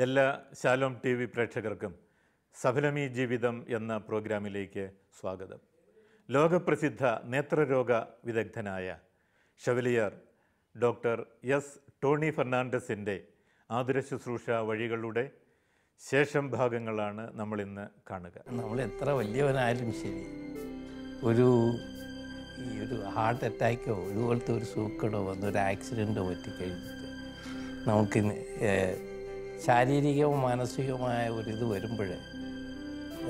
എല്ലാ Shalom T V പ്രേക്ഷകർക്കും സഫലമീ ജീവിതം എന്ന പ്രോഗ്രാമിലേക്ക് സ്വാഗതം. ലോകപ്രസിദ്ധ നേത്രരോഗ വിദഗ്ധനായ ഷെവലിയർ ഡോക്ടർ എസ് ടോണി ഫെർണാണ്ടസിൻ്റെ ആതുര ശുശ്രൂഷ വഴികളുടെ ശേഷം ഭാഗങ്ങളാണ് നമ്മളിന്ന് കാണുക. നമ്മൾ എത്ര വലിയവനായാലും ശരി, ഒരു ഹാർട്ട് അറ്റാക്കോ ഇതുപോലത്തെ ഒരു സൂക്കടോ വന്ന് ഒരു ആക്സിഡൻറ്റോ പറ്റിക്കഴിഞ്ഞിട്ട് നമുക്ക് ശാരീരികവും മാനസികവുമായ ഒരിത് വരുമ്പോൾ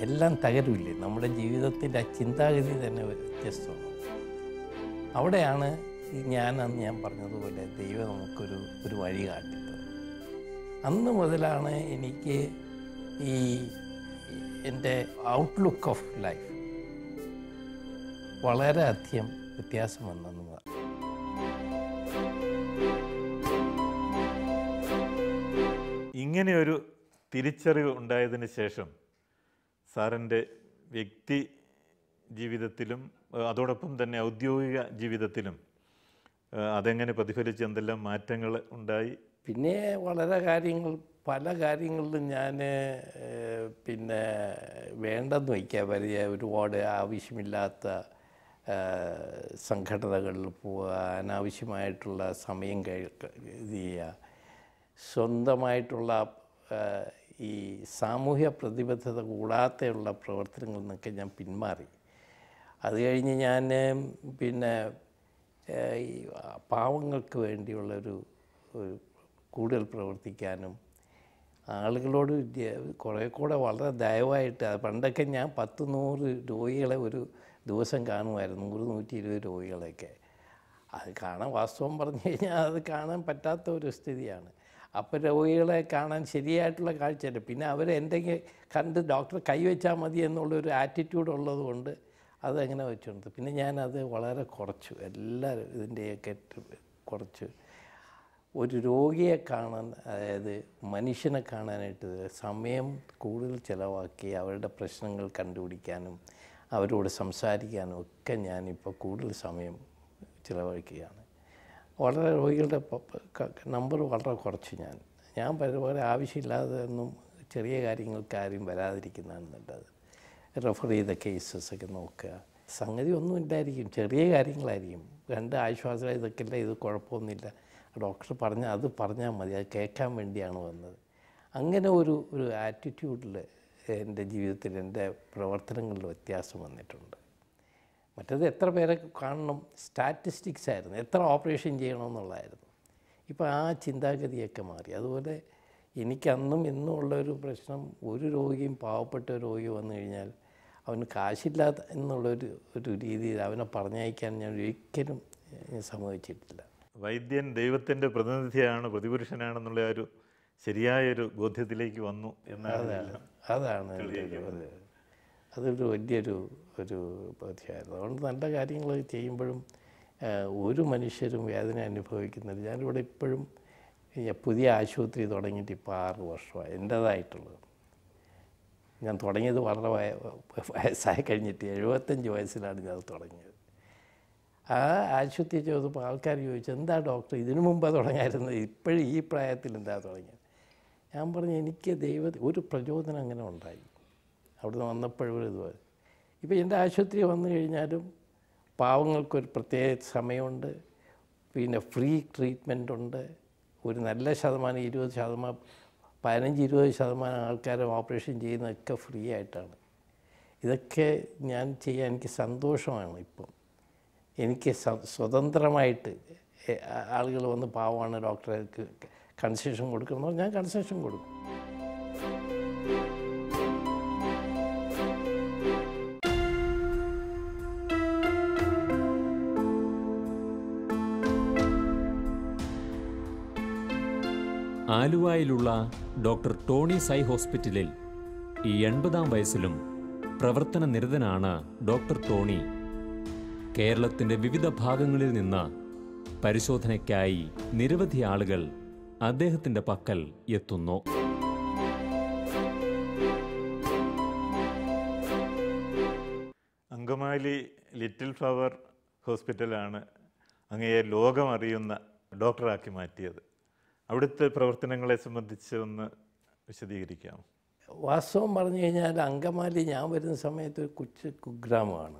എല്ലാം തകരില്ലേ. നമ്മുടെ ജീവിതത്തിൻ്റെ ആ ചിന്താഗതി തന്നെ വ്യത്യസ്തമാണ്. അവിടെയാണ് ഞാൻ പറഞ്ഞതുപോലെ ദൈവം നമുക്കൊരു വഴി കാട്ടിത്തന്നത്. അന്ന് മുതലാണ് എനിക്ക് എൻ്റെ ഔട്ട്ലുക്ക് ഓഫ് ലൈഫ് വളരെയധികം വ്യത്യാസം വന്നെന്ന് പറഞ്ഞു. ഇങ്ങനെയൊരു തിരിച്ചറിവ് ഉണ്ടായതിന് ശേഷം സാറിൻ്റെ വ്യക്തി ജീവിതത്തിലും അതോടൊപ്പം തന്നെ ഔദ്യോഗിക ജീവിതത്തിലും അതെങ്ങനെ പ്രതിഫലിച്ച് എന്തെല്ലാം മാറ്റങ്ങൾ ഉണ്ടായി? പിന്നെ പല കാര്യങ്ങളിലും ഞാൻ വേണ്ടെന്ന് വയ്ക്കാൻ വലിയ ഒരുപാട് ആവശ്യമില്ലാത്ത സംഘടനകളിൽ പോവുക, അനാവശ്യമായിട്ടുള്ള സമയം ഇത് ചെയ്യുക, സ്വന്തമായിട്ടുള്ള ഈ സാമൂഹ്യ പ്രതിബദ്ധത കൂടാതെയുള്ള പ്രവർത്തനങ്ങളിൽ നിന്നൊക്കെ ഞാൻ പിന്മാറി. അത് കഴിഞ്ഞ് ഞാൻ ഈ പാവങ്ങൾക്ക് വേണ്ടിയുള്ളൊരു കൂടുതൽ പ്രവർത്തിക്കാനും ആളുകളോട് കുറേ കൂടെ വളരെ ദയവായിട്ട്, പണ്ടൊക്കെ ഞാൻ 10-100 രോഗികളെ ഒരു ദിവസം കാണുമായിരുന്നു, 100-120 രോഗികളെയൊക്കെ. അത് കാണാൻ, വാസ്തവം പറഞ്ഞു കഴിഞ്ഞാൽ അത് കാണാൻ പറ്റാത്ത ഒരു സ്ഥിതിയാണ്. അപ്പോൾ രോഗികളെ കാണാൻ ശരിയായിട്ടുള്ള കാഴ്ചയല്ല. പിന്നെ അവർ എന്തെങ്കിലും കണ്ട് ഡോക്ടറെ കൈവച്ചാൽ മതി എന്നുള്ളൊരു ആറ്റിറ്റ്യൂഡ് ഉള്ളത് കൊണ്ട് അതങ്ങനെ വെച്ചുകൊണ്ട് പിന്നെ ഞാനത് വളരെ കുറച്ചു, എല്ലാവരും ഇതിൻ്റെയൊക്കെ കുറച്ച്. ഒരു രോഗിയെ കാണാൻ, അതായത് മനുഷ്യനെ കാണാനായിട്ട് സമയം കൂടുതൽ ചിലവാക്കി അവരുടെ പ്രശ്നങ്ങൾ കണ്ടുപിടിക്കാനും അവരോട് സംസാരിക്കാനും ഒക്കെ ഞാനിപ്പോൾ കൂടുതൽ സമയം ചിലവഴിക്കുകയാണ്. വളരെ രോഗികളുടെ നമ്പർ വളരെ കുറച്ച് ഞാൻ പലപോലെ ആവശ്യമില്ലാതെ ഒന്നും ചെറിയ കാര്യങ്ങൾക്ക് ആരും വരാതിരിക്കുന്നതാണ് നല്ലത്. റെഫർ ചെയ്ത കേസസൊക്കെ നോക്കുക. സംഗതി ഒന്നും ഇല്ലായിരിക്കും, ചെറിയ കാര്യങ്ങളായിരിക്കും. 2 ആശ്വാസം, ഇതൊക്കെയല്ല, ഇത് കുഴപ്പമൊന്നുമില്ല, ഡോക്ടർ പറഞ്ഞാൽ മതി, അത് കേൾക്കാൻ വേണ്ടിയാണ് വന്നത്. അങ്ങനെ ഒരു ആറ്റിറ്റ്യൂഡിൽ എൻ്റെ ജീവിതത്തിൽ, എൻ്റെ പ്രവർത്തനങ്ങളിൽ വ്യത്യാസം വന്നിട്ടുണ്ട്. മറ്റേത് എത്ര പേരെ കാണണം, സ്റ്റാറ്റിസ്റ്റിക്സ് ആയിരുന്നു, എത്ര ഓപ്പറേഷൻ ചെയ്യണമെന്നുള്ളതായിരുന്നു. ഇപ്പോൾ ആ ചിന്താഗതിയൊക്കെ മാറി. അതുപോലെ എനിക്കന്നും ഇന്നും ഉള്ളൊരു പ്രശ്നം, ഒരു രോഗിയും പാവപ്പെട്ട രോഗി വന്നു കഴിഞ്ഞാൽ അവന് കാശില്ലാത്ത ഒരു രീതിയിൽ അവനെ പറഞ്ഞയക്കാൻ ഞാൻ ഒരിക്കലും സമ്മതിച്ചിട്ടില്ല. വൈദ്യൻ ദൈവത്തിൻ്റെ പ്രതിനിധിയാണ്, പ്രതിപുരുഷനാണെന്നുള്ള ഒരു ശരിയായൊരു ബോധ്യത്തിലേക്ക് വന്നു എന്നാണ്. അതാണ് അതൊരു വലിയൊരു ബോധ്യമായിരുന്നു. അതുകൊണ്ട് നല്ല കാര്യങ്ങൾ ചെയ്യുമ്പോഴും ഒരു മനുഷ്യരും വേദന അനുഭവിക്കുന്നില്ല. ഞാനിവിടെ ഇപ്പോഴും പുതിയ ആശുപത്രി തുടങ്ങിയിട്ട് ഇപ്പോൾ 6 വർഷമായി എൻ്റേതായിട്ടുള്ളത്. ഞാൻ തുടങ്ങിയത് വളരെ വയസ്സായി കഴിഞ്ഞിട്ട് 75 വയസ്സിലാണ് ഞാൻ തുടങ്ങിയത്. ആ ആശുപത്രി ചോദിച്ചപ്പോൾ ആൾക്കാർ ചോദിച്ചു, എന്താ ഡോക്ടർ ഇതിനു മുമ്പ് തുടങ്ങായിരുന്നത്, ഇപ്പോഴും ഈ പ്രായത്തിൽ എന്താ തുടങ്ങിയത്? ഞാൻ പറഞ്ഞു, എനിക്ക് ഒരു പ്രചോദനം അങ്ങനെ ഉണ്ടായി അവിടുന്ന് വന്നപ്പോഴും ഇതുപോലെ. ഇപ്പോൾ എൻ്റെ ആശുപത്രി വന്നു കഴിഞ്ഞാലും പാവങ്ങൾക്കൊരു പ്രത്യേക സമയമുണ്ട്, പിന്നെ ഫ്രീ ട്രീറ്റ്മെൻ്റ് ഉണ്ട്. ഒരു നല്ല ശതമാനം 20%, 15-20% ആൾക്കാരെ ഓപ്പറേഷൻ ചെയ്യുന്നതൊക്കെ ഫ്രീ ആയിട്ടാണ്. ഇതൊക്കെ ഞാൻ ചെയ്യാൻ എനിക്ക് സന്തോഷമാണ്. ഇപ്പം എനിക്ക് സ്വതന്ത്രമായിട്ട് ആളുകൾ വന്ന് പാവമാണ് ഡോക്ടറെ കൺസെഷൻ കൊടുക്കണമെന്നോ ഞാൻ കൺസെഷൻ കൊടുക്കും. ആലുവായിലുള്ള ഡോക്ടർ ടോണി സൈ ഹോസ്പിറ്റലിൽ ഈ 80-ാം വയസ്സിലും പ്രവർത്തന നിരതനാണ് ഡോക്ടർ ടോണി. കേരളത്തിൻ്റെ വിവിധ ഭാഗങ്ങളിൽ നിന്ന് പരിശോധനയ്ക്കായി നിരവധി ആളുകൾ അദ്ദേഹത്തിൻ്റെ പക്കൽ എത്തുന്നു. അങ്കമാലി ലിറ്റിൽ ഫ്ലവർ ഹോസ്പിറ്റലാണ് അങ്ങയെ ലോകമറിയുന്ന ഡോക്ടറാക്കി മാറ്റിയത്. അവിടുത്തെ പ്രവർത്തനങ്ങളെ സംബന്ധിച്ച് ഒന്ന് വിശദീകരിക്കാം. വാസ്തവം പറഞ്ഞു കഴിഞ്ഞാൽ അങ്കമാലി ഞാൻ വരുന്ന സമയത്ത് ഒരു കൊച്ചു കുഗ്രാമമാണ്.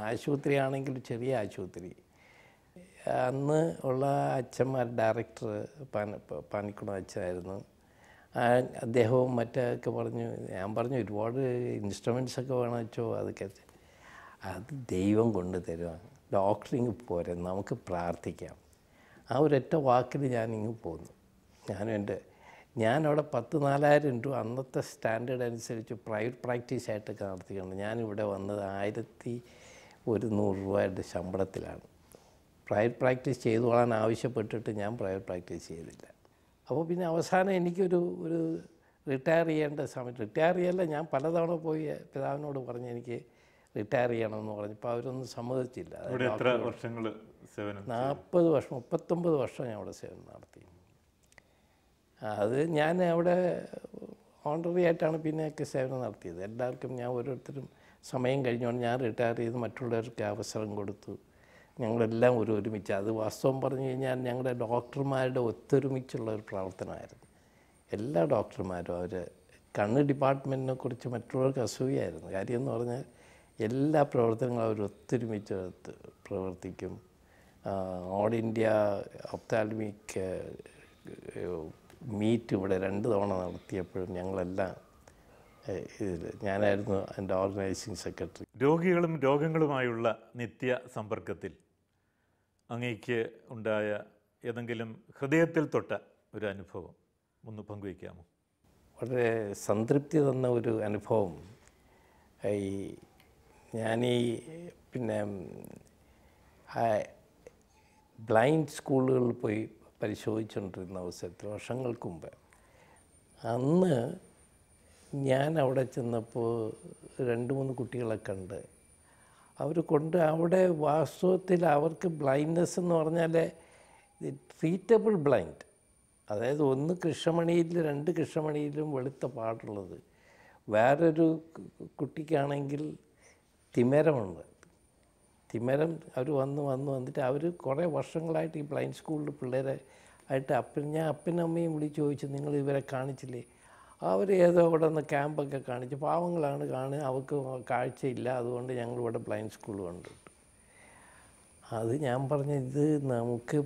ആശുപത്രിയാണെങ്കിൽ ചെറിയ ആശുപത്രി. അന്ന് ഉള്ള അച്ഛന്മാർ ഡയറക്ടർ പാനിക്കുളം അച്ഛനായിരുന്നു. അദ്ദേഹവും മറ്റൊക്കെ പറഞ്ഞു, ഞാൻ പറഞ്ഞു ഒരുപാട് ഇൻസ്ട്രുമെൻറ്റ്സൊക്കെ വേണം വെച്ചോ, അതൊക്കെ അത് ദൈവം കൊണ്ട് തരുവാണ്, ഡോക്ടറിങ് പോരെ, നമുക്ക് പ്രാർത്ഥിക്കാം. ആ ഒരൊറ്റ വാക്കിൽ ഞാനിങ്ങ് പോന്നു. ഞാനവിടെ 14,000 രൂപ അന്നത്തെ സ്റ്റാൻഡേർഡ് അനുസരിച്ച് പ്രൈവറ്റ് പ്രാക്ടീസായിട്ടൊക്കെ നടത്തിക്കൊണ്ട് ഞാനിവിടെ വന്നത് 1,100 രൂപയുടെ ശമ്പളത്തിലാണ്. പ്രൈവറ്റ് പ്രാക്ടീസ് ചെയ്തുകൊള്ളാൻ ആവശ്യപ്പെട്ടിട്ട് ഞാൻ പ്രൈവറ്റ് പ്രാക്ടീസ് ചെയ്തില്ല. അപ്പോൾ പിന്നെ അവസാനം എനിക്കൊരു റിട്ടയർ ചെയ്യേണ്ട സമയം, റിട്ടയർ ചെയ്യല്ല, ഞാൻ പലതവണ പോയി പിതാവിനോട് പറഞ്ഞ് എനിക്ക് റിട്ടയർ ചെയ്യണമെന്ന് പറഞ്ഞപ്പോൾ അവരൊന്നും സമ്മതിച്ചില്ല. 40 വർഷങ്ങൾ സേവനം 40 വർഷം 39 വർഷം ഞാൻ അവിടെ സേവനം നടത്തി. അത് ഞാൻ അവിടെ ഓണററി ആയിട്ടാണ് പിന്നെയൊക്കെ സേവനം നടത്തിയത്. എല്ലാവർക്കും ഞാൻ ഓരോരുത്തരും സമയം കഴിഞ്ഞുകൊണ്ട് ഞാൻ റിട്ടയർ ചെയ്ത് മറ്റുള്ളവർക്ക് അവസരം കൊടുത്തു. ഞങ്ങളെല്ലാം ഒരുമിച്ച്, അത് വാസ്തവം പറഞ്ഞു കഴിഞ്ഞാൽ ഞങ്ങളുടെ ഡോക്ടർമാരുടെ ഒത്തൊരുമിച്ചുള്ള ഒരു പ്രവർത്തനമായിരുന്നു. എല്ലാ ഡോക്ടർമാരും അവർ കണ്ണ് ഡിപ്പാർട്ട്മെൻറ്റിനെ കുറിച്ച് മറ്റുള്ളവർക്ക് അസൂയായിരുന്നു. കാര്യം എന്ന് പറഞ്ഞാൽ എല്ലാ പ്രവർത്തനങ്ങളും അവർ ഒത്തൊരുമിച്ച് പ്രവർത്തിക്കും. ഓൾ ഇന്ത്യ ഒപ്താൽമിക് മീറ്റ് ഇവിടെ 2 തവണ നടത്തിയപ്പോഴും ഞങ്ങളെല്ലാം ഞാനായിരുന്നു എൻ്റെ ഓർഗനൈസിങ് സെക്രട്ടറി. രോഗികളും രോഗങ്ങളുമായുള്ള നിത്യ സമ്പർക്കത്തിൽ അങ്ങേക്ക് ഉണ്ടായ ഏതെങ്കിലും ഹൃദയത്തിൽ തൊട്ട ഒരു അനുഭവം ഒന്ന് പങ്കുവയ്ക്കാമോ? വളരെ സംതൃപ്തി തന്ന ഒരു അനുഭവം. ഞാനീ പിന്നെ ബ്ലൈൻഡ് സ്കൂളുകളിൽ പോയി പരിശോധിച്ചുകൊണ്ടിരുന്ന അവസരത്തിൽ വർഷങ്ങൾക്ക് മുമ്പ്, അന്ന് ഞാൻ അവിടെ ചെന്നപ്പോൾ 2-3 കുട്ടികളെ കണ്ട് അവിടെ വാസ്തവത്തിൽ അവർക്ക് ബ്ലൈൻഡ്നെസ് എന്ന് പറഞ്ഞാൽ ട്രീറ്റബിൾ ബ്ലൈൻഡ്, അതായത് 1 കൃഷ്ണമണിയിൽ 2 കൃഷ്ണമണിയിലും വെളുത്ത പാടുള്ളത്. വേറൊരു കുട്ടിക്കാണെങ്കിൽ തിമിരമുണ്ട്. തിമിരം അവർ വന്നിട്ട് അവർ കുറേ വർഷങ്ങളായിട്ട് ഈ ബ്ലൈൻഡ് സ്കൂളിൽ പിള്ളേരെ ആയിട്ട് ഞാൻ അപ്പനും അമ്മയും വിളിച്ച് ചോദിച്ചു, നിങ്ങൾ ഇവരെ കാണിച്ചില്ലേ? അവർ ഏതോ ഇവിടെ നിന്ന് ക്യാമ്പൊക്കെ കാണിച്ച്, പാവങ്ങളാണ് കാണുക, അവർക്ക് കാഴ്ചയില്ല, അതുകൊണ്ട് ഞങ്ങളിവിടെ ബ്ലൈൻഡ് സ്കൂൾ കണ്ടിട്ടു. അത് ഞാൻ പറഞ്ഞു, ഇത് നമുക്ക്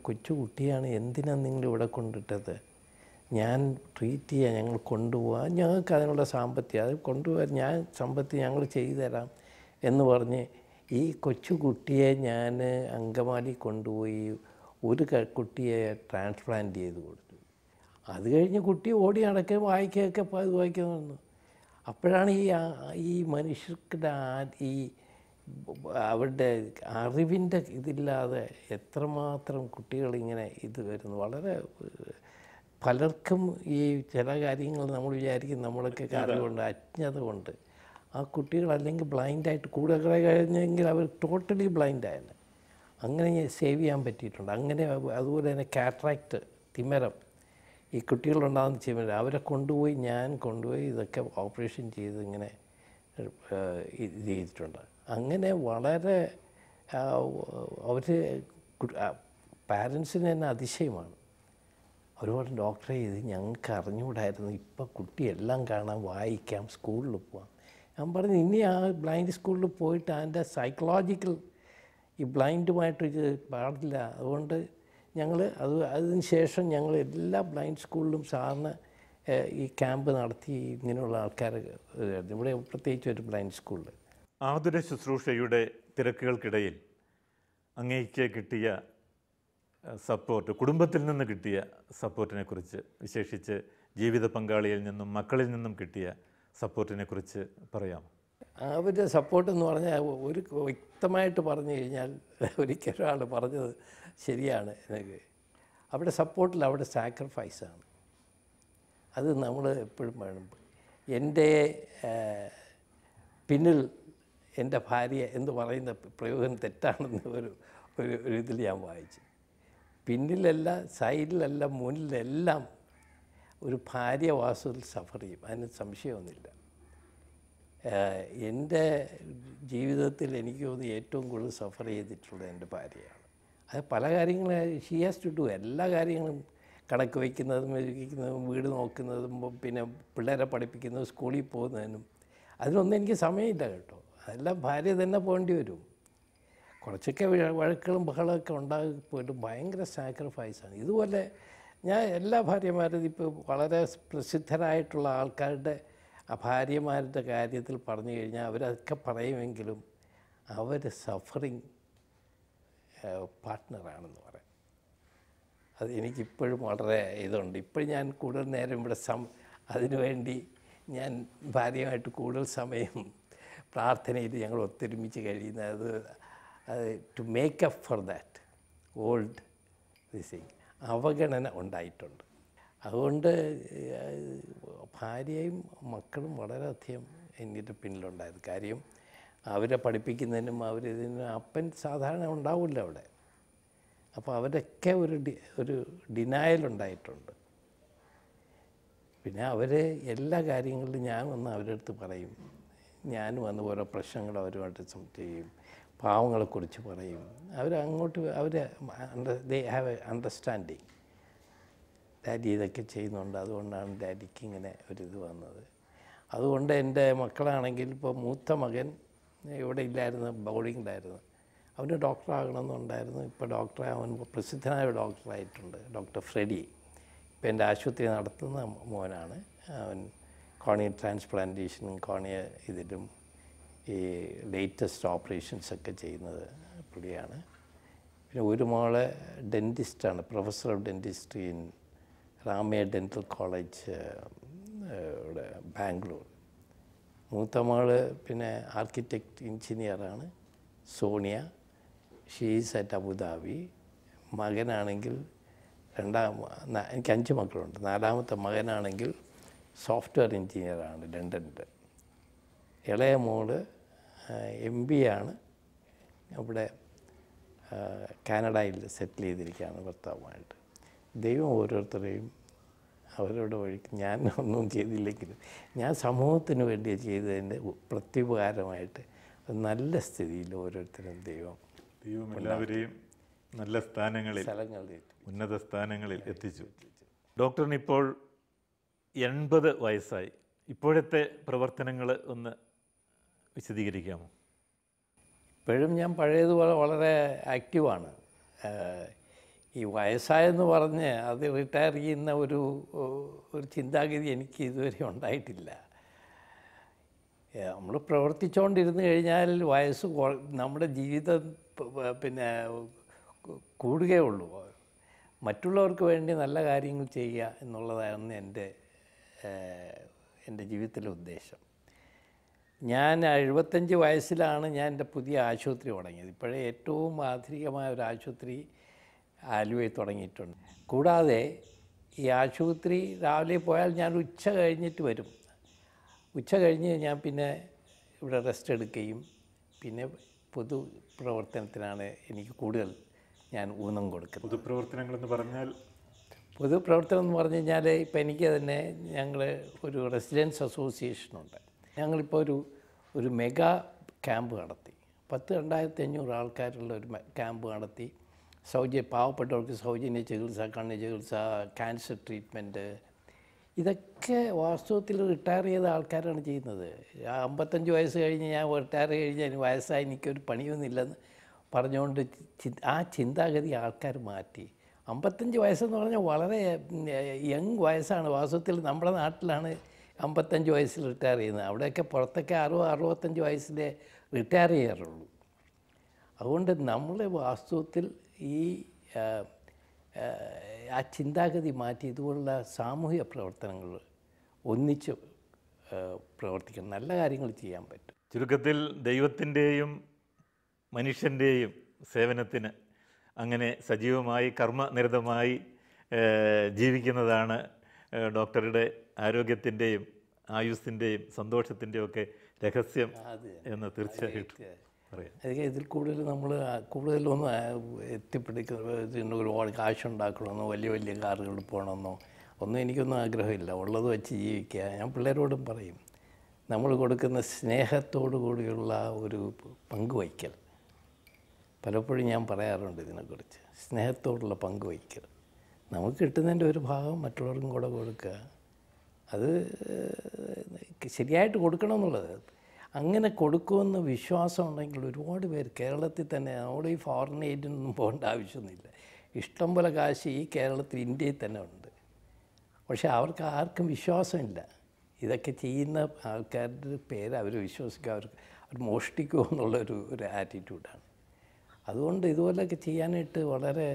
കൊച്ചു കുട്ടിയാണ്, എന്തിനാണ് നിങ്ങളിവിടെ കൊണ്ടിട്ടത്? ഞാൻ ട്രീറ്റ് ചെയ്യാൻ, ഞങ്ങൾ കൊണ്ടുപോകാൻ, ഞങ്ങൾക്ക് അതിനുള്ള സാമ്പത്തികം, അത് കൊണ്ടുപോകാൻ ഞാൻ സാമ്പത്തികം ഞങ്ങൾ ചെയ്തു തരാം എന്ന് പറഞ്ഞ് ഈ കൊച്ചു കുട്ടിയെ ഞാൻ അങ്കമാലി കൊണ്ടുപോയി ഒരു കുട്ടിയെ ട്രാൻസ്പ്ലാന്റ് ചെയ്ത് കൊടുത്തു. അത് കഴിഞ്ഞ് കുട്ടി ഓടി നടക്കുക, വായിക്കുകയൊക്കെ ഇത് വായിക്കാൻ വന്നു. അപ്പോഴാണ് ഈ മനുഷ്യർക്കിടെ ഈ അവരുടെ അറിവിൻ്റെ ഇതില്ലാതെ എത്രമാത്രം കുട്ടികളിങ്ങനെ ഇത് വരുന്നു. വളരെ പലർക്കും ഈ ചില കാര്യങ്ങൾ നമ്മൾ വിചാരിക്കും നമ്മളൊക്കെ അറിവുകൊണ്ട് അജ്ഞത കൊണ്ട് ആ കുട്ടികൾ അല്ലെങ്കിൽ ബ്ലൈൻഡായിട്ട് കൂടെ കഴിഞ്ഞെങ്കിൽ അവർ ടോട്ടലി ബ്ലൈൻഡായാണ്. അങ്ങനെ സേവ് ചെയ്യാൻ പറ്റിയിട്ടുണ്ട്. അങ്ങനെ അതുപോലെ തന്നെ കാറ്ററാക്റ്റ്, തിമിരം, ഈ കുട്ടികളുണ്ടാകുന്ന തിമിരം, അവരെ ഞാൻ കൊണ്ടുപോയി ഇതൊക്കെ ഓപ്പറേഷൻ ചെയ്ത് ഇങ്ങനെ ഇത് ചെയ്തിട്ടുണ്ട്. അങ്ങനെ വളരെ അവർ പാരൻസിന് തന്നെ അതിശയമാണ്. ഒരുപാട് ഡോക്ടറെ ഇത് ഞങ്ങൾക്ക് അറിഞ്ഞുകൂടായിരുന്നു, ഇപ്പം കുട്ടിയെല്ലാം കാണാം, വായിക്കാം, സ്കൂളിൽ പോകാം. ഞാൻ പറഞ്ഞു, ഇനി ആ ബ്ലൈൻഡ് സ്കൂളിൽ പോയിട്ട് അതിൻ്റെ സൈക്കോളജിക്കൽ ഈ ബ്ലൈൻഡുമായിട്ട് ഇത് പാടില്ല. അതുകൊണ്ട് അതിന് ശേഷം ഞങ്ങൾ എല്ലാ ബ്ലൈൻഡ് സ്കൂളിലും സാറിന് ഈ ക്യാമ്പ് നടത്തി ഇങ്ങനെയുള്ള ആൾക്കാർ ഇവിടെ പ്രത്യേകിച്ച് ഒരു ബ്ലൈൻഡ് സ്കൂളിൽ. ആതുര ശുശ്രൂഷയുടെ തിരക്കുകൾക്കിടയിൽ അങ്ങേക്ക് കിട്ടിയ സപ്പോർട്ട്, കുടുംബത്തിൽ നിന്ന് കിട്ടിയ സപ്പോർട്ടിനെ കുറിച്ച്, വിശേഷിച്ച് ജീവിത പങ്കാളിയിൽ നിന്നും മക്കളിൽ നിന്നും കിട്ടിയ സപ്പോർട്ടിനെ കുറിച്ച് പറയാം. അവരുടെ സപ്പോർട്ടെന്ന് പറഞ്ഞാൽ ഒരു വ്യക്തമായിട്ട് പറഞ്ഞു കഴിഞ്ഞാൽ ഒരിക്കലൊരാൾ പറഞ്ഞത് ശരിയാണ്. എനിക്ക് അവിടെ സപ്പോർട്ടിൽ അവിടെ സാക്രിഫൈസാണ്. അത് നമ്മൾ എപ്പോഴും വേണം. എൻ്റെ പിന്നിൽ എൻ്റെ ഭാര്യ എന്ന് പറയുന്ന പ്രയോഗം തെറ്റാണെന്ന് ഒരു ഇതിൽ ഞാൻ വായിച്ചു. പിന്നിലല്ല, സൈഡിലല്ല, മുന്നിലെല്ലാം ഒരു ഭാര്യ വാസ്തുവിൽ സഫർ ചെയ്യും, അതിന് സംശയമൊന്നുമില്ല. എൻ്റെ ജീവിതത്തിൽ എനിക്ക് തോന്നി ഏറ്റവും കൂടുതൽ സഫർ ചെയ്തിട്ടുള്ളത് എൻ്റെ ഭാര്യയാണ്. അത് പല കാര്യങ്ങളും ഷീ ഹാസ് ടു ഡു, എല്ലാ കാര്യങ്ങളും കണക്ക് വയ്ക്കുന്നതും വയ്ക്കുന്നതും വീട് നോക്കുന്നതും പിന്നെ പിള്ളേരെ പഠിപ്പിക്കുന്നതും സ്കൂളിൽ പോകുന്നതിനും അതിനൊന്നും എനിക്ക് സമയമില്ല കേട്ടോ. അതെല്ലാം ഭാര്യ തന്നെ പോകേണ്ടി വരും. കുറച്ചൊക്കെ വഴക്കുകളും ബഹളമൊക്കെ ഉണ്ടായി പോയിട്ട് ഭയങ്കര സാക്രിഫൈസാണ്. ഇതുപോലെ ഞാൻ എല്ലാ ഭാര്യമാരും ഇപ്പോൾ വളരെ പ്രസിദ്ധരായിട്ടുള്ള ആൾക്കാരുടെ ഭാര്യമാരുടെ കാര്യത്തിൽ പറഞ്ഞു കഴിഞ്ഞാൽ അവരതൊക്കെ പറയുമെങ്കിലും അവർ സഫറിങ് പാർട്ട്ണറാണെന്ന് പറയാം. അത് എനിക്കിപ്പോഴും വളരെ ഇതുണ്ട്. ഇപ്പോഴും ഞാൻ കൂടുതൽ നേരം ഇവിടെ അതിനുവേണ്ടി ഞാൻ ഭാര്യയുമായിട്ട് കൂടുതൽ സമയം പ്രാർത്ഥനയിൽ ഞങ്ങൾ ഒത്തൊരുമിച്ച് കഴിയുന്നത് to make up for that old ദിസിങ് അവഗണന ഉണ്ടായിട്ടുണ്ട്. അതുകൊണ്ട് ഭാര്യയും മക്കളും വളരെയധികം എൻ്റെ പിന്നിലുണ്ടായിരുന്നു. കാര്യം അവരെ പഠിപ്പിക്കുന്നതിനും അവരിതിനും അപ്പൻ സാധാരണ ഉണ്ടാവില്ല അവിടെ. അപ്പോൾ അവരൊക്കെ ഒരു ഡിനായലുണ്ടായിട്ടുണ്ട്. പിന്നെ അവർ എല്ലാ കാര്യങ്ങളിലും ഞാൻ വന്ന് അവരുടെ അടുത്ത് പറയും. ഞാനും വന്ന് ഓരോ പ്രശ്നങ്ങൾ അവരുമായിട്ട് ചെയ്യും, പാവങ്ങളെക്കുറിച്ച് പറയും. They have A understanding. Daddy ഇതൊക്കെ ചെയ്യുന്നുണ്ട്, അതുകൊണ്ടാണ് ഡാഡിക്ക് ഇങ്ങനെ ഒരിത് വന്നത്. അതുകൊണ്ട് എൻ്റെ മക്കളാണെങ്കിൽ ഇപ്പോൾ മൂത്ത മകൻ ഇവിടെ ഇല്ലായിരുന്നു, ബോർഡിങ്ങിലായിരുന്നു. അവന് ഡോക്ടറാകണമെന്നുണ്ടായിരുന്നു. ഇപ്പോൾ അവൻ പ്രസിദ്ധനായ ഡോക്ടറായിട്ടുണ്ട്, ഡോക്ടർ ഫ്രെഡി. ഇപ്പോൾ എൻ്റെ ആശുപത്രി നടത്തുന്ന മോനാണ്. അവൻ കോർണിയ ട്രാൻസ്പ്ലാന്റേഷനും കോർണിയ ഇതിലും ഈ ലേറ്റസ്റ്റ് ഓപ്പറേഷൻസൊക്കെ ചെയ്യുന്നത് പുള്ളിയാണ്. പിന്നെ ഒരു മോള് ഡെൻറ്റിസ്റ്റാണ്, professor of dentistry in Ramaiah dental college ഇവിടെ ബാംഗ്ലൂർ. മൂത്ത മോള് പിന്നെ ആർക്കിടെക്റ്റ് എഞ്ചിനീയറാണ്, സോണിയ. She's at Abu Dhabi. മകനാണെങ്കിൽ എനിക്ക് 5 മക്കളുണ്ട്. 4ാമത്തെ മകനാണെങ്കിൽ സോഫ്റ്റ്വെയർ എഞ്ചിനീയറാണ് ലണ്ടനിൽ. ഇളയ മോള് MB ആണ്, ഇവിടെ കാനഡയിൽ സെറ്റിൽ ചെയ്തിരിക്കുകയാണ് ഭർത്താവുമായിട്ട്. ദൈവം ഓരോരുത്തരെയും അവരുടെ വഴിക്ക് ഞാൻ ഒന്നും ചെയ്തില്ലെങ്കിലും ഞാൻ സമൂഹത്തിന് വേണ്ടി ചെയ്തതിൻ്റെ പ്രത്യുപകാരമായിട്ട് നല്ല സ്ഥിതിയിൽ ഓരോരുത്തരും ദൈവം എല്ലാവരെയും നല്ല സ്ഥലങ്ങളിൽ ഉന്നത സ്ഥാനങ്ങളിൽ എത്തിച്ചു. ഡോക്ടറിനിപ്പോൾ 80 വയസ്സായി. ഇപ്പോഴത്തെ പ്രവർത്തനങ്ങൾ ഒന്ന് വിശദീകരിക്കാമോ? ഇപ്പോഴും ഞാൻ പഴയതുപോലെ വളരെ ആക്റ്റീവാണ്. ഈ വയസ്സായെന്ന് പറഞ്ഞ് അത് റിട്ടയർ ചെയ്യുന്ന ഒരു ചിന്താഗതി എനിക്ക് ഇതുവരെ ഉണ്ടായിട്ടില്ല. നമ്മൾ പ്രവർത്തിച്ചുകൊണ്ടിരുന്നു കഴിഞ്ഞാൽ വയസ്സ് നമ്മുടെ ജീവിതം പിന്നെ കൂടുകയുള്ളൂ. മറ്റുള്ളവർക്ക് വേണ്ടി നല്ല കാര്യങ്ങൾ ചെയ്യുക എന്നുള്ളതാണ് എൻ്റെ ജീവിതത്തിലെ ഉദ്ദേശം. ഞാൻ 75 വയസ്സിലാണ് ഞാൻ എൻ്റെ പുതിയ ആശുപത്രി തുടങ്ങിയത്. ഇപ്പോഴേ ഏറ്റവും ആധുനികമായ ഒരു ആശുപത്രി ആലുവയിൽ തുടങ്ങിയിട്ടുണ്ട്. കൂടാതെ ഈ ആശുപത്രി രാവിലെ പോയാൽ ഞാൻ ഉച്ച കഴിഞ്ഞിട്ട് വരും. ഉച്ച കഴിഞ്ഞ് ഞാൻ പിന്നെ ഇവിടെ റെസ്റ്റ് എടുക്കുകയും പിന്നെ പൊതുപ്രവർത്തനത്തിനാണ് എനിക്ക് കൂടുതൽ ഞാൻ ഊന്നൽ കൊടുക്കുന്നത്. പൊതുപ്രവർത്തനങ്ങളെന്ന് പറഞ്ഞാൽ പൊതുപ്രവർത്തനം എന്ന് പറഞ്ഞു കഴിഞ്ഞാൽ ഇപ്പം എനിക്ക് തന്നെ ഞങ്ങൾ ഒരു റെസിഡൻസ് അസോസിയേഷനുണ്ട്. ഞങ്ങളിപ്പോൾ ഒരു മെഗാ ക്യാമ്പ് നടത്തി. 2,500 ആൾക്കാരുള്ള ഒരു ക്യാമ്പ് നടത്തി. പാവപ്പെട്ടവർക്ക് സൗജന്യ ചികിത്സ, കണ്ണ് ചികിത്സ, ക്യാൻസർ ട്രീറ്റ്മെൻറ്റ്, ഇതൊക്കെ വാസ്തവത്തിൽ റിട്ടയർ ചെയ്ത ആൾക്കാരാണ് ചെയ്യുന്നത്. 55 വയസ്സ് കഴിഞ്ഞ് ഞാൻ റിട്ടയർ കഴിഞ്ഞ് വയസ്സായി എനിക്കൊരു പണിയൊന്നുമില്ലെന്ന് പറഞ്ഞുകൊണ്ട് ആ ചിന്താഗതി ആൾക്കാർ മാറ്റി. 55 വയസ്സെന്ന് പറഞ്ഞാൽ വളരെ യങ് വയസ്സാണ്. വാസ്തവത്തിൽ നമ്മുടെ നാട്ടിലാണ് 55 വയസ്സിൽ റിട്ടയർ ചെയ്യുന്നത്. അവിടെയൊക്കെ പുറത്തൊക്കെ 60-65 വയസ്സിലേ റിട്ടയർ ചെയ്യാറുള്ളൂ. അതുകൊണ്ട് നമ്മൾ വാസ്തവത്തിൽ ഈ ആ ചിന്താഗതി മാറ്റി ഇതുപോലുള്ള സാമൂഹിക പ്രവർത്തനങ്ങൾ ഒന്നിച്ച് പ്രവർത്തിക്കണം. നല്ല കാര്യങ്ങൾ ചെയ്യാൻ പറ്റും. ചുരുക്കത്തിൽ ദൈവത്തിൻ്റെയും മനുഷ്യൻ്റെയും സേവനത്തിന് അങ്ങനെ സജീവമായി കർമ്മനിരതമായി ജീവിക്കുന്നതാണ് ഡോക്ടറുടെ ആരോഗ്യത്തിൻ്റെയും ആയുസ്സിൻ്റെയും സന്തോഷത്തിൻ്റെയും ഒക്കെ രഹസ്യം എന്ന് തീർച്ചയായിട്ടും പറയാം. അതൊക്കെ ഇതിൽ കൂടുതലൊന്നും എത്തിപ്പിടിക്കുന്ന ഒരുപാട് കാശുണ്ടാക്കണമെന്നോ വലിയ വലിയ കാറുകളിൽ പോകണമെന്നോ ഒന്നും എനിക്കൊന്നും ആഗ്രഹമില്ല. ഉള്ളത് വെച്ച് ജീവിക്കുക. ഞാൻ പിള്ളേരോടും പറയും, നമ്മൾ കൊടുക്കുന്ന സ്നേഹത്തോടു കൂടിയുള്ള ഒരു പങ്കുവയ്ക്കൽ. പലപ്പോഴും ഞാൻ പറയാറുണ്ട് ഇതിനെക്കുറിച്ച്. സ്നേഹത്തോടുള്ള പങ്കുവയ്ക്കൽ. നമുക്ക് കിട്ടുന്നതിൻ്റെ ഒരു ഭാഗം മറ്റുള്ളവർക്കും കൂടെ കൊടുക്കുക. അത് ശരിയായിട്ട് കൊടുക്കണമെന്നുള്ളത്. അങ്ങനെ കൊടുക്കുമെന്ന് വിശ്വാസം ഉണ്ടെങ്കിൽ ഒരുപാട് പേര് കേരളത്തിൽ തന്നെ, നമ്മുടെ ഈ ഫോറിൻ എയ്ഡിനൊന്നും പോകേണ്ട ആവശ്യമൊന്നുമില്ല. ഇഷ്ടം പോലെ കാശ് ഈ കേരളത്തിൽ, ഇന്ത്യയിൽ തന്നെ ഉണ്ട്. പക്ഷേ അവർക്ക് ആർക്കും വിശ്വാസമില്ല. ഇതൊക്കെ ചെയ്യുന്ന ആൾക്കാരുടെ പേര് അവർ വിശ്വസിക്കുക, അവർ മോഷ്ടിക്കുമോ എന്നുള്ളൊരു ആറ്റിറ്റ്യൂഡാണ്. അതുകൊണ്ട് ഇതുപോലെയൊക്കെ ചെയ്യാനായിട്ട് വളരെ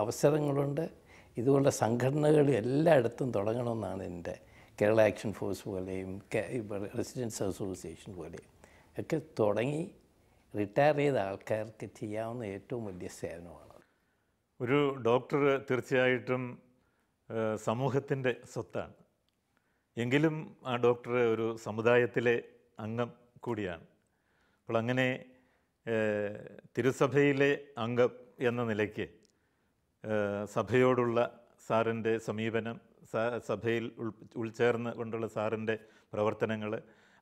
അവസരങ്ങളുണ്ട്. ഇതുപോലുള്ള സംഘടനകൾ എല്ലായിടത്തും തുടങ്ങണമെന്നാണ് എൻ്റെ. കേരള ആക്ഷൻ ഫോഴ്സ് പോലെയും റെസിഡൻസ് അസോസിയേഷൻ പോലെയും ഒക്കെ തുടങ്ങി റിട്ടയർ ചെയ്ത ആൾക്കാർക്ക് ചെയ്യാവുന്ന ഏറ്റവും വലിയ സേവനമാണ്. ഒരു ഡോക്ടർ തീർച്ചയായിട്ടും സമൂഹത്തിൻ്റെ സ്വത്താണ്. എങ്കിലും ആ ഡോക്ടർ ഒരു സമുദായത്തിലെ അംഗം കൂടിയാണ്. അപ്പോൾ അങ്ങനെ തിരുസഭയിലെ അംഗം എന്ന നിലയ്ക്ക് സഭയോടുള്ള സാറിൻ്റെ സമീപനം, സഭയിൽ ഉൾച്ചേർന്ന് കൊണ്ടുള്ള സാറിൻ്റെ പ്രവർത്തനങ്ങൾ,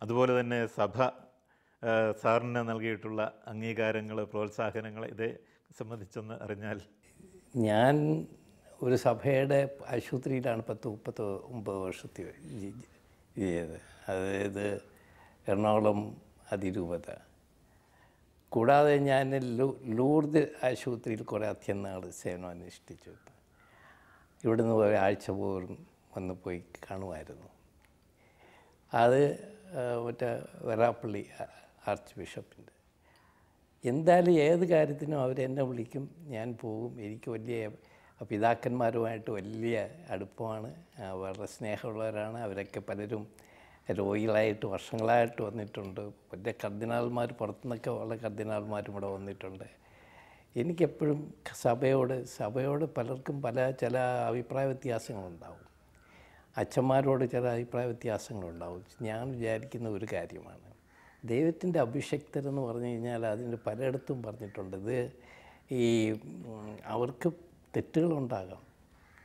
അതുപോലെ തന്നെ സഭ സാറിന് നൽകിയിട്ടുള്ള അംഗീകാരങ്ങൾ, പ്രോത്സാഹനങ്ങൾ, ഇതേ സംബന്ധിച്ചൊന്ന് അറിഞ്ഞാൽ. ഞാൻ ഒരു സഭയുടെ ആശുപത്രിയിലാണ് 39 വർഷത്തിൽ ചെയ്തത്. അതായത് എറണാകുളം അതിരൂപത. കൂടാതെ ഞാൻ ലൂർദ് ആശുപത്രിയിൽ കുറേ അധികം നാൾ സേവനം അനുഷ്ഠിച്ചു. ഇവിടുന്ന് ഒരാഴ്ച പോലും വന്ന് പോയി കാണുമായിരുന്നു. അത് മറ്റേ വെറാപ്പള്ളി ആർച്ച് ബിഷപ്പിൻ്റെ. എന്തായാലും ഏത് കാര്യത്തിനും അവരെന്നെ വിളിക്കും, ഞാൻ പോകും. എനിക്ക് വലിയ പിതാക്കന്മാരുമായിട്ട് വലിയ അടുപ്പമാണ്, വളരെ സ്നേഹമുള്ളവരാണ്. അവരൊക്കെ പലരും രോഗികളായിട്ട് വർഷങ്ങളായിട്ട് വന്നിട്ടുണ്ട്. വലിയ കർദിനാൾമാർ, പുറത്തുനിന്നൊക്കെ ഉള്ള കർദിനാൾമാരും ഇവിടെ വന്നിട്ടുണ്ട്. എനിക്കെപ്പോഴും സഭയോട് പലർക്കും ചില അഭിപ്രായ വ്യത്യാസങ്ങളുണ്ടാവും. അച്ഛന്മാരോട് ചില അഭിപ്രായ വ്യത്യാസങ്ങളുണ്ടാവും. ഞാൻ വിചാരിക്കുന്ന ഒരു കാര്യമാണ്, ദൈവത്തിൻ്റെ അഭിഷിക്തരെന്ന് പറഞ്ഞു കഴിഞ്ഞാൽ അതിന് പലയിടത്തും പറഞ്ഞിട്ടുണ്ട്. ഇത് അവർക്ക് തെറ്റുകളുണ്ടാകാം,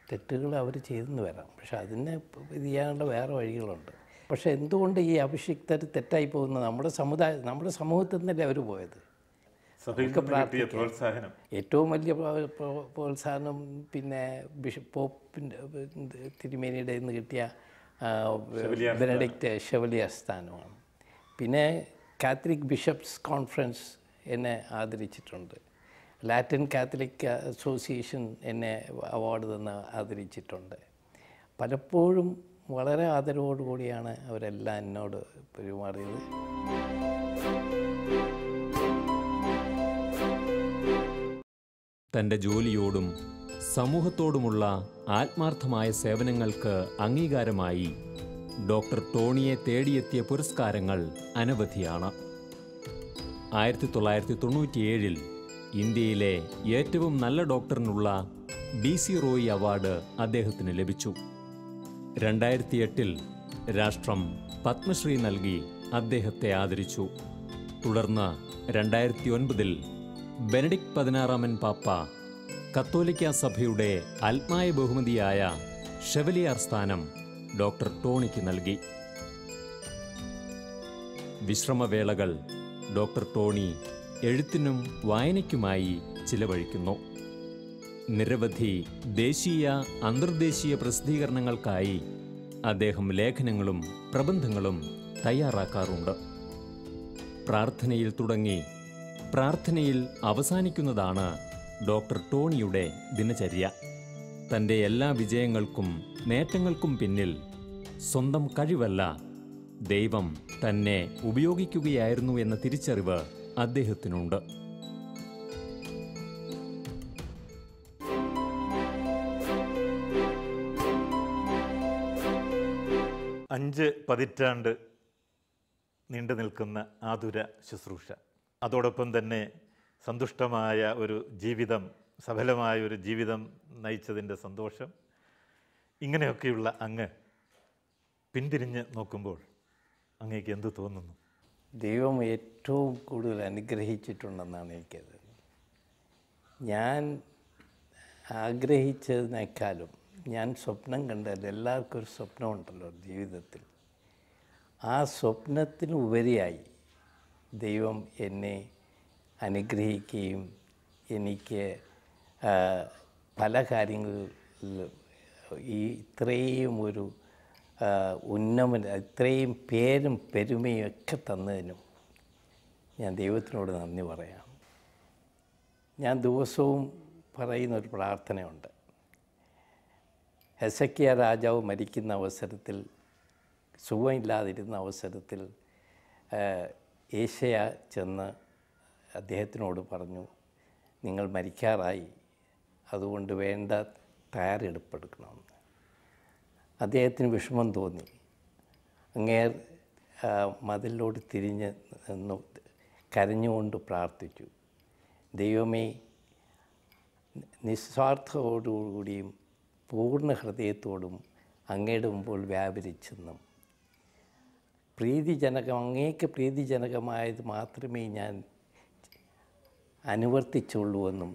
തെറ്റുകൾ അവർ ചെയ്തെന്ന് വരാം. പക്ഷെ അതിനെ ഇത് ചെയ്യാനുള്ള വേറെ വഴികളുണ്ട്. പക്ഷേ എന്തുകൊണ്ട് ഈ അഭിഷിക്തർ തെറ്റായി പോകുന്ന നമ്മുടെ സമൂഹത്തിൽ നിന്നല്ലേ അവർ പോയത്? ഏറ്റവും വലിയ പ്രോത്സാഹനം പിന്നെ പോപ്പിൻ്റെ തിരുമേനിയുടെ നിന്ന് കിട്ടിയ ബെനഡിക്റ്റ് ഷെവലിയർ സ്ഥാനമാണ്. പിന്നെ കാത്തലിക് ബിഷപ്സ് കോൺഫറൻസ് എന്നെ ആദരിച്ചിട്ടുണ്ട്. ലാറ്റിൻ കാത്തലിക് അസോസിയേഷൻ എന്നെ അവാർഡ് തന്ന് ആദരിച്ചിട്ടുണ്ട്. പലപ്പോഴും വളരെ ആദരവോടുകൂടിയാണ് അവരെല്ലാം എന്നോട് പെരുമാറിയത്. തൻ്റെ ജോലിയോടും സമൂഹത്തോടുമുള്ള ആത്മാർത്ഥമായ സേവനങ്ങൾക്ക് അംഗീകാരമായി ഡോക്ടർ ടോണിയെ തേടിയെത്തിയ പുരസ്കാരങ്ങൾ അനവധിയാണ്. 1997 ഇന്ത്യയിലെ ഏറ്റവും നല്ല ഡോക്ടറിനുള്ള BC റോയ് അവാർഡ് അദ്ദേഹത്തിന് ലഭിച്ചു. 2008 രാഷ്ട്രം പത്മശ്രീ നൽകി അദ്ദേഹത്തെ ആദരിച്ചു. തുടർന്ന് 2009 ബെനഡിക്ട് 16 പാപ്പ കത്തോലിക്ക സഭയുടെ ആത്മായ ബഹുമതിയായ ഷെവലിയർ സ്ഥാനം ഡോക്ടർ ടോണിക്ക് നൽകി. വിശ്രമവേളകൾ ഡോക്ടർ ടോണി എഴുത്തിനും വായനയ്ക്കുമായി ചിലവഴിക്കുന്നു. നിരവധി ദേശീയ അന്തർദേശീയ പ്രസിദ്ധീകരണങ്ങൾക്കായി അദ്ദേഹം ലേഖനങ്ങളും പ്രബന്ധങ്ങളും തയ്യാറാക്കാറുണ്ട്. പ്രാർത്ഥനയിൽ തുടങ്ങി പ്രാർത്ഥനയിൽ അവസാനിക്കുന്നതാണ് ഡോക്ടർ ടോണിയുടെ ദിനചര്യ. തൻ്റെ എല്ലാ വിജയങ്ങൾക്കും നേട്ടങ്ങൾക്കും പിന്നിൽ സ്വന്തം കഴിവല്ല, ദൈവം തന്നെ ഉപയോഗിക്കുകയായിരുന്നു എന്ന തിരിച്ചറിവ് അദ്ദേഹത്തിനുണ്ട്. അഞ്ച് പതിറ്റാണ്ട് നീണ്ടു നിൽക്കുന്ന ആതുര ശുശ്രൂഷ, അതോടൊപ്പം തന്നെ സന്തുഷ്ടമായ ഒരു ജീവിതം, സഫലമായ ഒരു ജീവിതം നയിച്ചതിൻ്റെ സന്തോഷം, ഇങ്ങനെയൊക്കെയുള്ള അങ്ങ് പിന്തിരിഞ്ഞ് നോക്കുമ്പോൾ അങ്ങേക്ക് എന്ത് തോന്നുന്നു? ദൈവം ഏറ്റവും കൂടുതൽ അനുഗ്രഹിച്ചിട്ടുണ്ടെന്നാണ് എനിക്കത്. ഞാൻ ആഗ്രഹിച്ചതിനേക്കാളും ഞാൻ സ്വപ്നം കണ്ടത്, എല്ലാവർക്കും ഒരു സ്വപ്നമുണ്ടല്ലോ ജീവിതത്തിൽ. ആ സ്വപ്നത്തിനുപരിയായി ദൈവം എന്നെ അനുഗ്രഹിക്കുകയും എനിക്ക് പല കാര്യങ്ങളിൽ ഈ ഇത്രയും ഒരു ഇത്രയും പേരും പെരുമയും ഒക്കെ തന്നതിനും ഞാൻ ദൈവത്തിനോട് നന്ദി പറയാം. ഞാൻ ദിവസവും പറയുന്ന ഒരു പ്രാർത്ഥനയുണ്ട്. ഹെസക്കിയ രാജാവ് മരിക്കുന്ന അവസരത്തിൽ, സുഖമില്ലാതിരുന്ന അവസരത്തിൽ ഏശയ്യാ ചെന്ന് അദ്ദേഹത്തിനോട് പറഞ്ഞു, നിങ്ങൾ മരിക്കാറായി, അതുകൊണ്ട് വേണ്ട തയ്യാറെടുപ്പെടുക്കണമെന്ന്. അദ്ദേഹത്തിന് വിഷമം തോന്നി. അങ്ങേർ മതിലോട് തിരിഞ്ഞ് നിന്ന് കരഞ്ഞുകൊണ്ട് പ്രാർത്ഥിച്ചു, ദൈവമേ, നിസ്വാർത്ഥത്തോടുകൂടിയും പൂർണ്ണ ഹൃദയത്തോടും അങ്ങയുടെ മുമ്പിൽ വ്യാപരിച്ചെന്നും അങ്ങേക്ക് പ്രീതിജനകമായത് മാത്രമേ ഞാൻ അനുവർത്തിച്ചുള്ളൂവെന്നും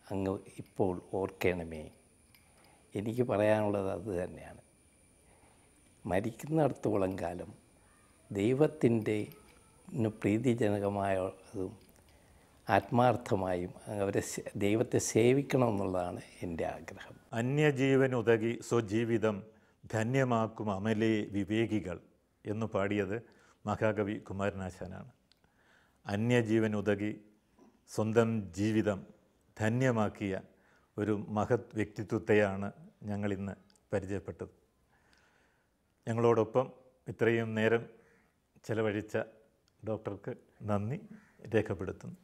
അങ്ങ് ഇപ്പോൾ ഓർക്കണമേ. എനിക്ക് പറയാനുള്ളത് അത് തന്നെയാണ്. മരിക്കുന്നിടത്തോളം കാലം ദൈവത്തിൻ്റെ പ്രീതിജനകമായതും ആത്മാർത്ഥമായും ദൈവത്തെ സേവിക്കണമെന്നുള്ളതാണ് എൻ്റെ ആഗ്രഹം. അന്യജീവൻ ഉതകി സ്വജീവിതം ധന്യമാക്കും അമലേ വിവേകികൾ എന്ന് പാടിയത് മഹാകവി കുമാരനാശാനാണ്. അന്യജീവൻ ഉതകി സ്വന്തം ജീവിതം ധന്യമാക്കിയ ഒരു മഹത് വ്യക്തിത്വത്തെയാണ് ഞങ്ങളിന്ന് പരിചയപ്പെട്ടത്. ഞങ്ങളോടൊപ്പം ഇത്രയും നേരം ചെലവഴിച്ച ഡോക്ടർക്ക് നന്ദി രേഖപ്പെടുത്തുന്നു.